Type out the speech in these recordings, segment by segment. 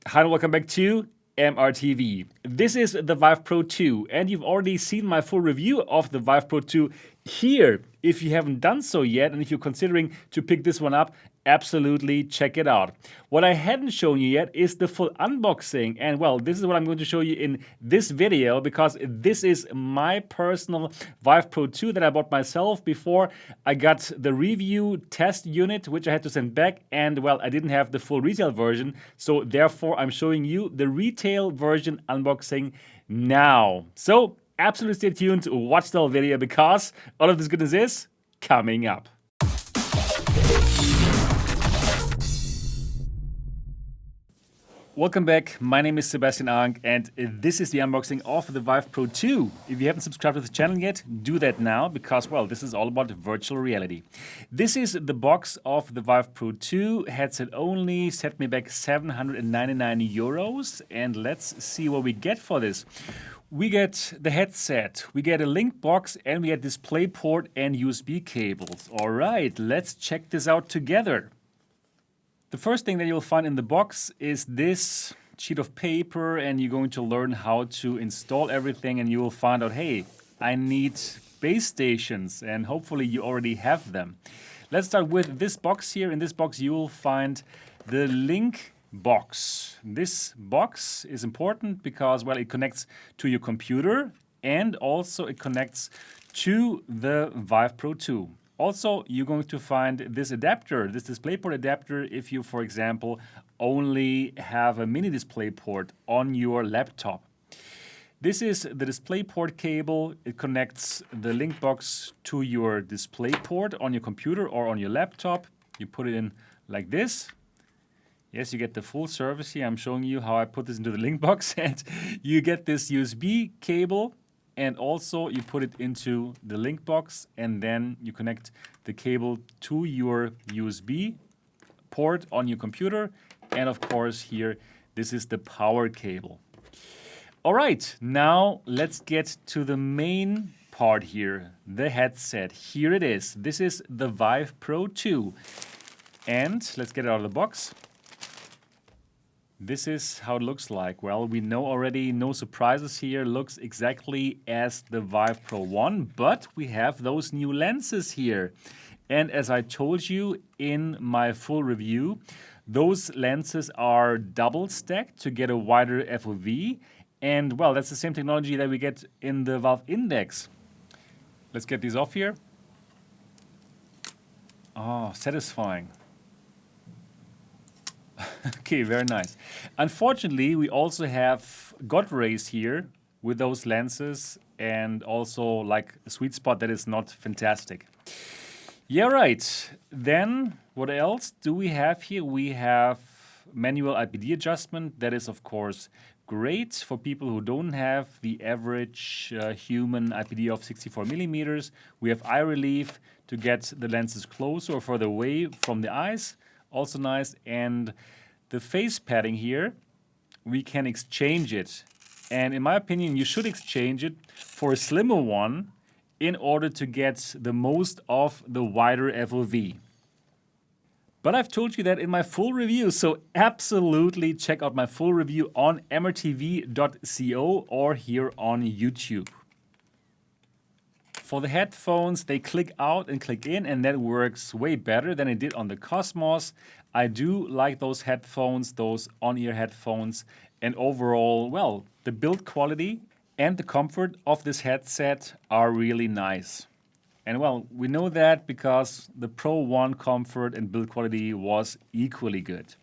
Hi and welcome back to MRTV. This is the Vive Pro 2 and you've already seen my full review of the Vive Pro 2 here. If you haven't done so yet and if you're considering to pick this one up, absolutely check it out. What I hadn't shown you yet is the full unboxing, and well, this is what I'm going to show you in this video because this is my personal Vive Pro 2 that I bought myself before I got the review test unit, which I had to send back, and well, I didn't have the full retail version, so therefore I'm showing you the retail version unboxing now. So absolutely stay tuned to watch the whole video because all of this goodness is coming up. Welcome back, my name is Sebastian Ank and this is the unboxing of the Vive Pro 2. If you haven't subscribed to the channel yet, do that now because, well, this is all about virtual reality. This is the box of the Vive Pro 2, headset only, set me back 799 euros, and let's see what we get for this. We get the headset, we get a link box, and we get DisplayPort and USB cables. All right, let's check this out together. The first thing that you'll find in the box is this sheet of paper, and you're going to learn how to install everything, and you will find out, hey, I need base stations, and hopefully you already have them. Let's start with this box here. In this box you will find the link box. This box is important because, well, it connects to your computer and also it connects to the Vive Pro 2. Also, you're going to find this adapter, this DisplayPort adapter, if you, for example, only have a mini DisplayPort on your laptop. This is the DisplayPort cable. It connects the link box to your DisplayPort on your computer or on your laptop. You put it in like this. Yes, you get the full service here. I'm showing you how I put this into the link box, and you get this USB cable. And also you put it into the link box, and then you connect the cable to your USB port on your computer. And of course here, this is the power cable. All right, now let's get to the main part here, the headset. Here it is. This is the Vive Pro 2. And let's get it out of the box. This is how it looks like. Well, we know already, no surprises here. Looks exactly as the Vive Pro 1, but we have those new lenses here. And as I told you in my full review, those lenses are double stacked to get a wider FOV. And well, that's the same technology that we get in the Valve Index. Let's get these off here. Oh, satisfying. Okay, very nice. Unfortunately, we also have God rays here with those lenses and also like a sweet spot that is not fantastic. Yeah, right. Then what else do we have here? We have manual IPD adjustment. That is, of course, great for people who don't have the average human IPD of 64 millimeters. We have eye relief to get the lenses closer or further away from the eyes. Also nice. And the face padding here, we can exchange it. And in my opinion, you should exchange it for a slimmer one in order to get the most of the wider FOV. But I've told you that in my full review, so absolutely check out my full review on mrtv.co or here on YouTube. For the headphones, they click out and click in, and that works way better than it did on the Cosmos. I do like those headphones, those on-ear headphones, and overall, well, the build quality and the comfort of this headset are really nice. And well, we know that because the Pro 1 comfort and build quality was equally good.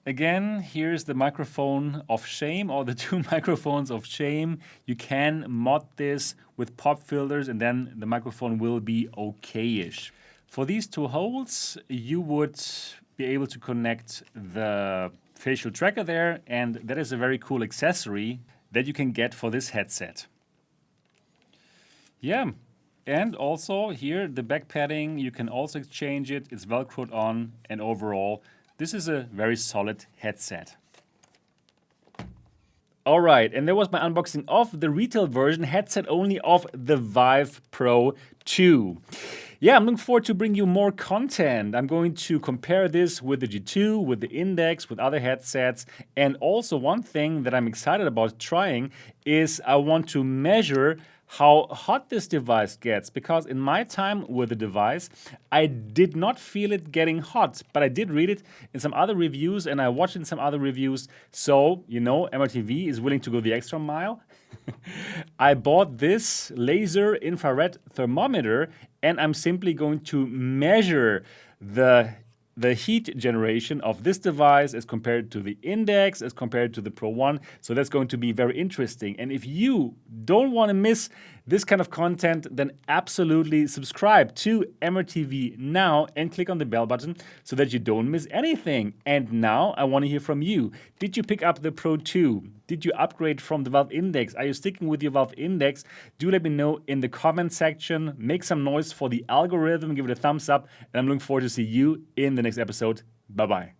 Again, here's the microphone of shame, or the two microphones of shame. You can mod this with pop filters and then the microphone will be okay-ish. For these two holes, you would be able to connect the facial tracker there, and that is a very cool accessory that you can get for this headset. Yeah, and also here, the back padding, you can also exchange it. It's Velcroed on, and overall, this is a very solid headset. All right, and there was my unboxing of the retail version, headset only, of the Vive Pro 2. Yeah, I'm looking forward to bring you more content. I'm going to compare this with the G2, with the Index, with other headsets. And also one thing that I'm excited about trying is I want to measure how hot this device gets, because in my time with the device, I did not feel it getting hot, but I did read it in some other reviews and I watched in some other reviews. So, MRTV is willing to go the extra mile. I bought this laser infrared thermometer and I'm simply going to measure the heat generation of this device as compared to the Index, as compared to the Pro 1. So that's going to be very interesting. And if you don't want to miss this kind of content, then absolutely subscribe to MRTV now and click on the bell button so that you don't miss anything. And now I want to hear from you. Did you pick up the Pro 2? Did you upgrade from the Valve Index? Are you sticking with your Valve Index? Do let me know in the comment section. Make some noise for the algorithm, give it a thumbs up, and I'm looking forward to see you in the next episode. Bye-bye.